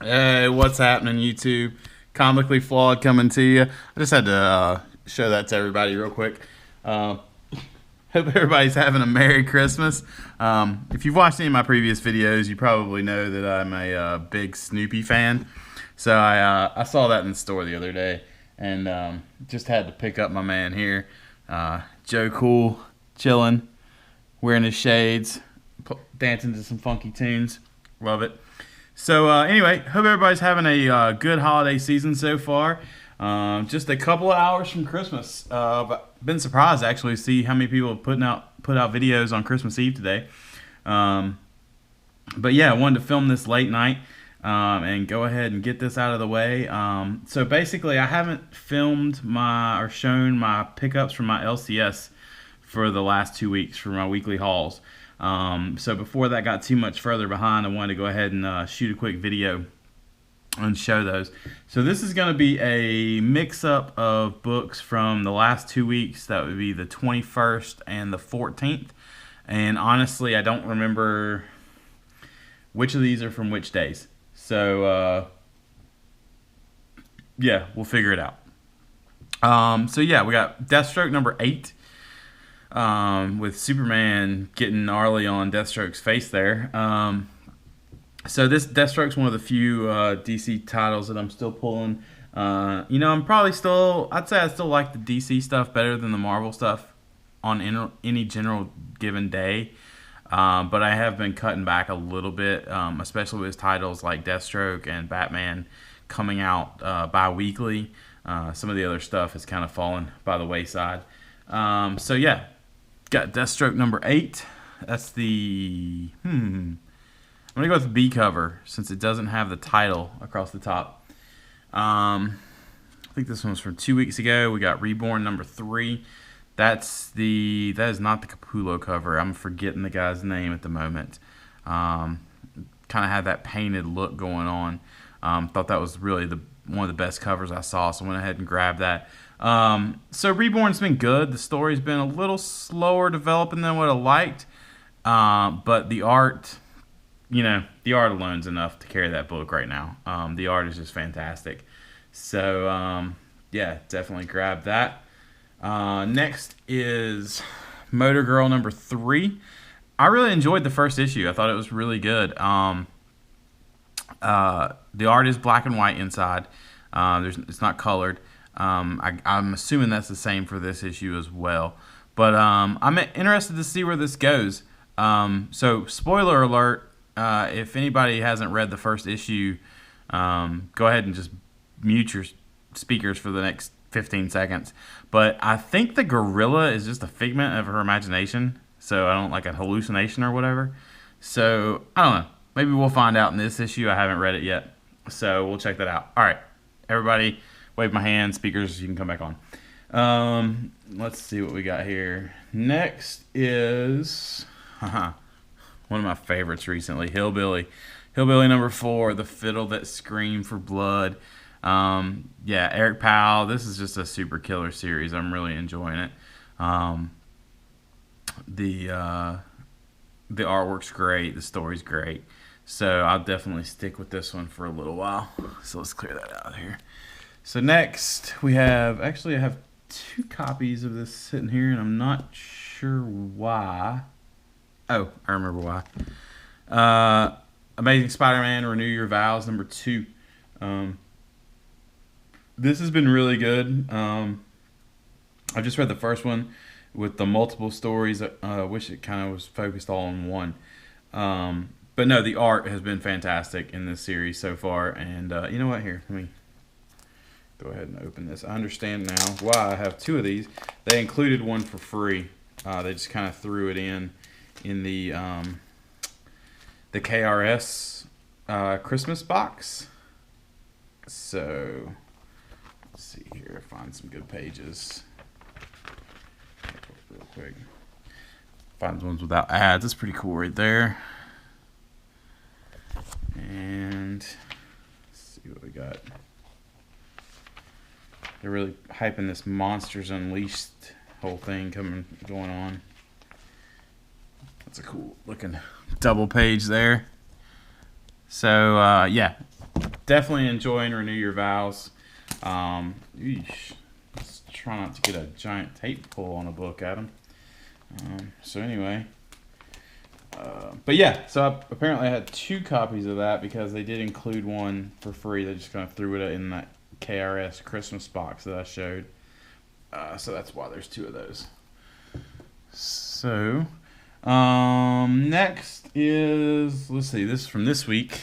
Hey, what's happening, YouTube? Comically Flawed coming to you. I just had to show that to everybody real quick. Uh, Hope everybody's having a Merry Christmas. If you've watched any of my previous videos, you probably know that I'm a big Snoopy fan. So I saw that in the store the other day and just had to pick up my man here. Joe Cool, chilling, wearing his shades, dancing to some funky tunes. Love it. So anyway, hope everybody's having a good holiday season so far. Just a couple of hours from Christmas. But been surprised actually to see how many people have put out videos on Christmas Eve today. Um, but yeah, I wanted to film this late night and go ahead and get this out of the way. So basically, I haven't filmed or shown my pickups from my LCS for the last 2 weeks for my weekly hauls. So before that got too much further behind, I wanted to go ahead and shoot a quick video and show those. So this is going to be a mix-up of books from the last 2 weeks. That would be the 21st and the 14th. And honestly, I don't remember which of these are from which days. So yeah, we'll figure it out. So yeah, we got Deathstroke number 8. With Superman getting gnarly on Deathstroke's face there. So this Deathstroke's one of the few DC titles that I'm still pulling. I'm probably I'd say I still like the DC stuff better than the Marvel stuff on any general given day. But I have been cutting back a little bit, especially with titles like Deathstroke and Batman coming out bi-weekly. Some of the other stuff has kind of fallen by the wayside. So yeah, got Deathstroke number 8. That's the I'm gonna go with the B cover since it doesn't have the title across the top. I think this one was from 2 weeks ago. We got Reborn number 3. That is not the Capullo cover. I'm forgetting the guy's name at the moment. Kind of had that painted look going on. Thought that was really one of the best covers I saw, so I went ahead and grabbed that. So Reborn's been good. The story's been a little slower developing than what I liked, but the art, the art alone's enough to carry that book right now. The art is just fantastic. So yeah, definitely grab that. Next is Motor Girl number 3. I really enjoyed the first issue. I thought it was really good. The art is black and white inside. It's not colored. I'm assuming that's the same for this issue as well. But I'm interested to see where this goes. So spoiler alert, if anybody hasn't read the first issue, go ahead and just mute your speakers for the next 15 seconds. But I think the gorilla is just a figment of her imagination. So I don't like a hallucination or whatever. So I don't know. Maybe we'll find out in this issue. I haven't read it yet. So we'll check that out. All right, everybody, wave my hand. Speakers, you can come back on. Let's see what we got here. Next is one of my favorites recently, Hillbilly. Hillbilly number 4, The Fiddle That Screamed for Blood. Yeah, Eric Powell. This is just a super killer series. I'm really enjoying it. The artwork's great. The story's great. So I'll definitely stick with this one for a little while. So let's clear that out here. So next we have, I have 2 copies of this sitting here, and I'm not sure why. Oh, I remember why. Amazing Spider-Man: Renew Your Vows number 2. This has been really good. I just read the first one with the multiple stories. I wish it kind of was focused all on one. But no, the art has been fantastic in this series so far. And you know what? Here, let me go ahead and open this. I understand now why I have 2 of these. They included one for free. They just kind of threw it in the KRS Christmas box. So let's see here. Find some good pages real quick. Find ones without ads. That's pretty cool right there. And let's see what we got. They're really hyping this Monsters Unleashed whole thing going on. That's a cool looking double page there. So yeah, definitely enjoying Renew Your Vows. Let's try not to get a giant tape pull on a book, Adam. So anyway, but yeah, so apparently I had 2 copies of that because they did include one for free. They just kind of threw it in that KRS Christmas box that I showed. So that's why there's 2 of those. So, next is, let's see, this is from this week.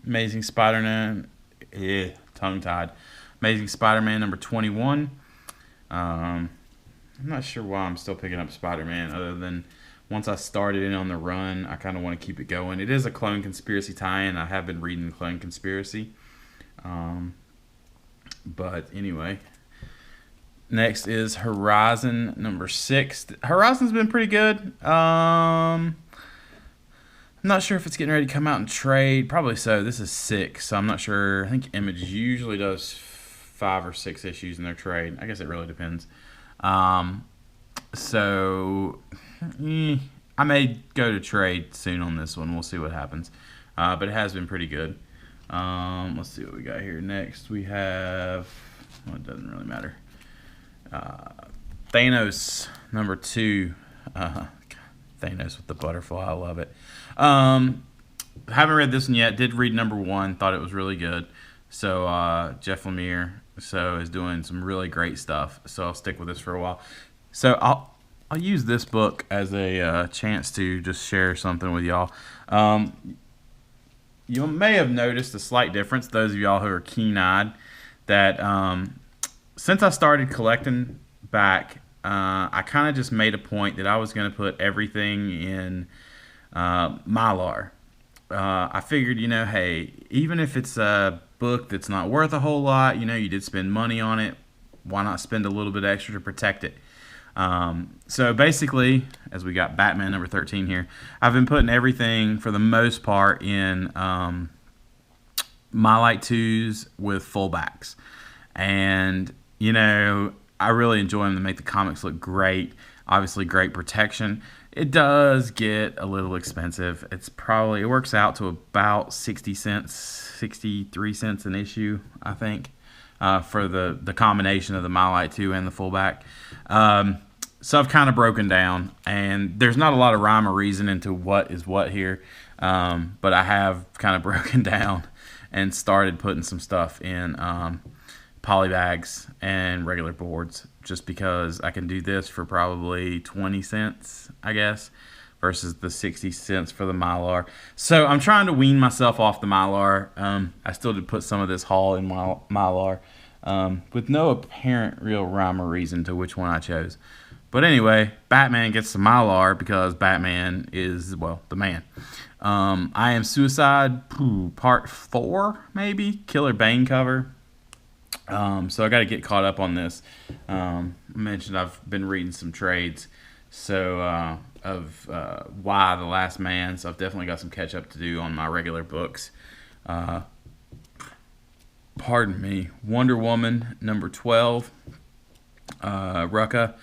Amazing Spider-Man, tongue-tied. Amazing Spider-Man number 21. I'm not sure why I'm still picking up Spider-Man, other than once I started in on the run, I kind of want to keep it going. It is a Clone Conspiracy tie-in. I have been reading Clone Conspiracy. But anyway, next is Horizon number 6. Horizon's been pretty good. I'm not sure if it's getting ready to come out in trade. Probably so. This is 6, so I'm not sure. I think Image usually does 5 or 6 issues in their trade. I guess it really depends. So I may go to trade soon on this one. We'll see what happens. But it has been pretty good. Let's see what we got here next. We have, well, it doesn't really matter. Thanos number 2. Thanos with the butterfly. I love it. Haven't read this one yet. Did read number 1. Thought it was really good. So Jeff Lemire is doing some really great stuff. So I'll stick with this for a while. So I'll use this book as a chance to just share something with y'all. You may have noticed a slight difference, those of y'all who are keen-eyed, that since I started collecting back, I kind of just made a point that I was going to put everything in Mylar. I figured, hey, even if it's a book that's not worth a whole lot, you did spend money on it, why not spend a little bit extra to protect it? So basically, as we got Batman number 13 here, I've been putting everything for the most part in My Light 2s with fullbacks. And, I really enjoy them to make the comics look great. Obviously, great protection. It does get a little expensive. It works out to about 60 cents, 63 cents an issue, I think, for the combination of the My Light 2 and the fullback. So I've kind of broken down, and there's not a lot of rhyme or reason into what is what here, but I have kind of broken down and started putting some stuff in polybags and regular boards, just because I can do this for probably 20 cents, I guess, versus the 60 cents for the Mylar. So I'm trying to wean myself off the Mylar. I still did put some of this haul in Mylar, with no apparent real rhyme or reason to which one I chose. But anyway, Batman gets the Mylar because Batman is, well, the man. I Am Suicide, part 4, maybe? Killer Bane cover. So I got to get caught up on this. I mentioned I've been reading some trades of Y the Last Man, so I've definitely got some catch up to do on my regular books. Pardon me. Wonder Woman number 12. Rucka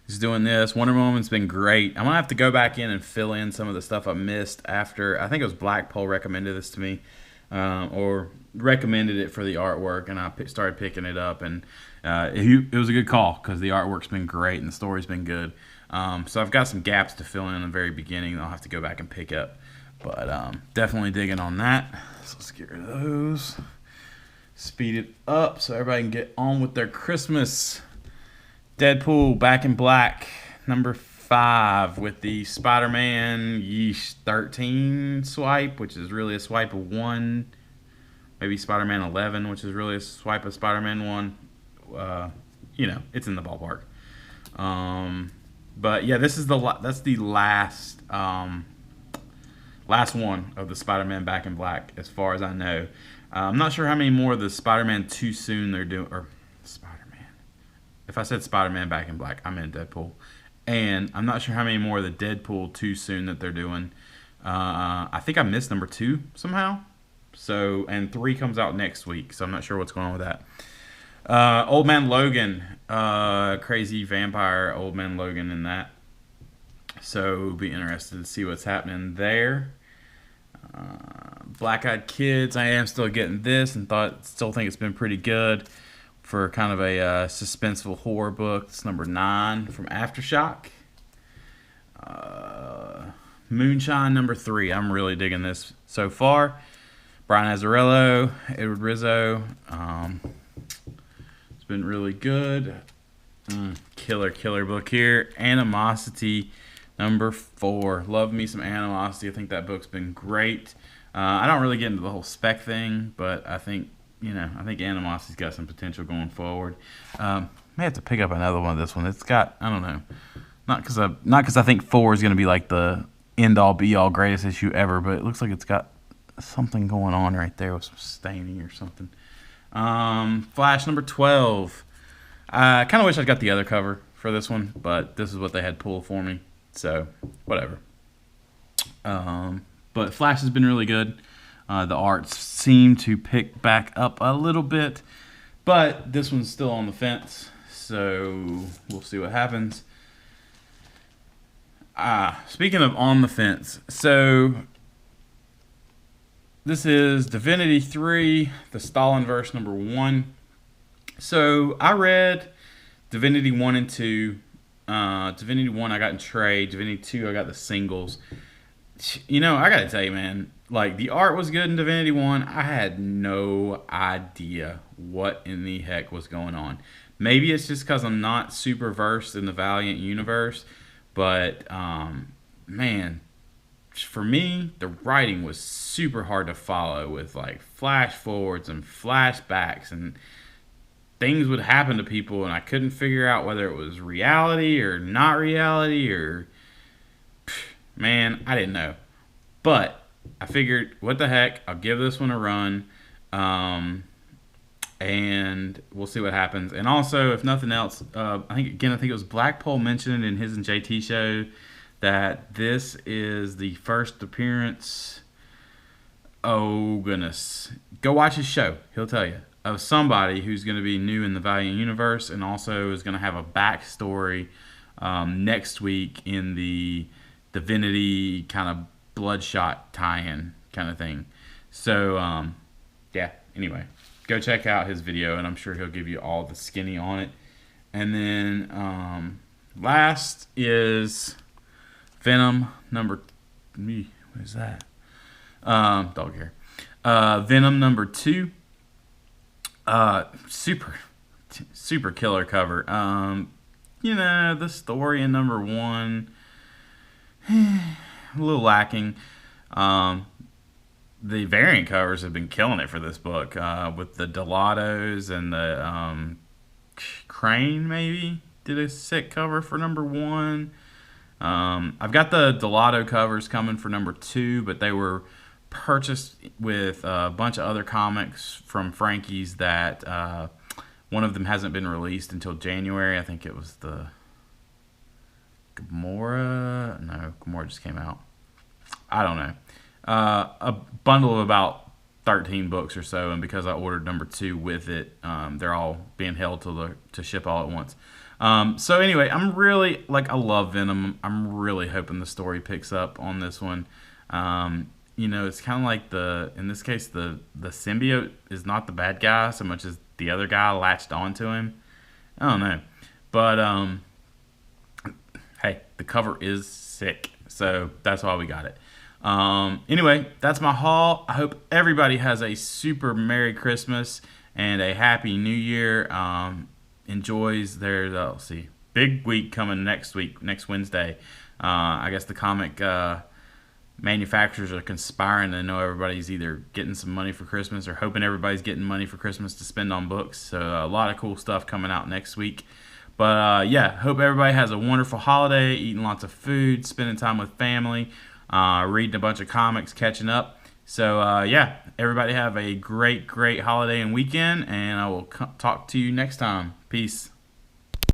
is doing this. Wonder Woman's been great. I'm gonna have to go back in and fill in some of the stuff I missed after. I think it was Blackpole recommended this to me, or recommended it for the artwork, and I started picking it up, and it was a good call because the artwork's been great and the story's been good. So I've got some gaps to fill in the very beginning that I'll have to go back and pick up, but definitely digging on that. So let's get rid of those, speed it up so everybody can get on with their Christmas. Deadpool Back in Black number 5 with the Spider-Man 13 swipe, which is really a swipe of 1. Maybe Spider-Man 11, which is really a swipe of Spider-Man 1. It's in the ballpark. But yeah, that's the last one of the Spider-Man Back in Black, as far as I know. I'm not sure how many more of the Spider-Man Too Soon they're doing, or Spider-Man. If I said Spider-Man Back in Black, I meant Deadpool. And I'm not sure how many more of the Deadpool Too Soon that they're doing. I think I missed number 2 somehow. So, and 3 comes out next week, so I'm not sure what's going on with that. Old Man Logan, crazy vampire Old Man Logan in that. So, be interested to see what's happening there. Black Eyed Kids. I am still getting this and still think it's been pretty good for kind of a suspenseful horror book. It's number 9 from Aftershock. Moonshine number 3. I'm really digging this so far. Brian Azzarello, Edward Rizzo. It's been really good. Killer book here. Animosity number 4. Love me some Animosity. I think that book's been great. I don't really get into the whole spec thing, but I think Animosity's got some potential going forward. May have to pick up another one of this one. It's got, I don't know, not because I think 4 is going to be like the end all be all greatest issue ever, but it looks like it's got something going on right there with some staining or something. Flash number 12. I kind of wish I'd got the other cover for this one, but this is what they had pulled for me, so whatever. But Flash has been really good. The arts seem to pick back up a little bit, but this one's still on the fence, so we'll see what happens. Speaking of on the fence, so this is Divinity 3, the Stalinverse number 1. So I read Divinity 1 and 2. Divinity 1 I got in trade. Divinity 2 I got the singles. You know, I gotta tell you, man, like, the art was good in Divinity 1. I had no idea what in the heck was going on. Maybe it's just because I'm not super versed in the Valiant universe, but, man, for me, the writing was super hard to follow with, like, flash forwards and flashbacks, and things would happen to people, and I couldn't figure out whether it was reality or not reality, or, man, I didn't know. But I figured, what the heck, I'll give this one a run, and we'll see what happens. And also, if nothing else, I think it was Blackpool mentioned in his and JT show that this is the first appearance, oh goodness, go watch his show, he'll tell you, of somebody who's going to be new in the Valiant universe and also is going to have a backstory next week in the Divinity kind of Bloodshot tie-in kind of thing. So, yeah, anyway, go check out his video, and I'm sure he'll give you all the skinny on it. And then last is Venom number... What is that? Dog hair. Venom number 2. Super killer cover. You know, the story in number 1... a little lacking. The variant covers have been killing it for this book, with the Delados and the Crane maybe did a sick cover for number 1. I've got the Delado covers coming for number 2, but they were purchased with a bunch of other comics from Frankie's that one of them hasn't been released until January. I think it was the Gamora. No, Gamora just came out. I don't know. A bundle of about 13 books or so, and because I ordered number 2 with it, they're all being held to ship all at once. So anyway, I'm really, I love Venom. I'm really hoping the story picks up on this one. You know, it's kind of like in this case, the symbiote is not the bad guy so much as the other guy latched onto him. I don't know. But, hey, the cover is sick. So that's why we got it. Anyway, that's my haul. I hope everybody has a super Merry Christmas and a Happy New Year. Enjoys their, let's see, big week coming next Wednesday. I guess the comic manufacturers are conspiring to know everybody's either getting some money for Christmas or hoping everybody's getting money for Christmas to spend on books. So a lot of cool stuff coming out next week. But yeah, hope everybody has a wonderful holiday, eating lots of food, spending time with family, reading a bunch of comics, catching up. So yeah, everybody have a great holiday and weekend, and I will talk to you next time. Peace.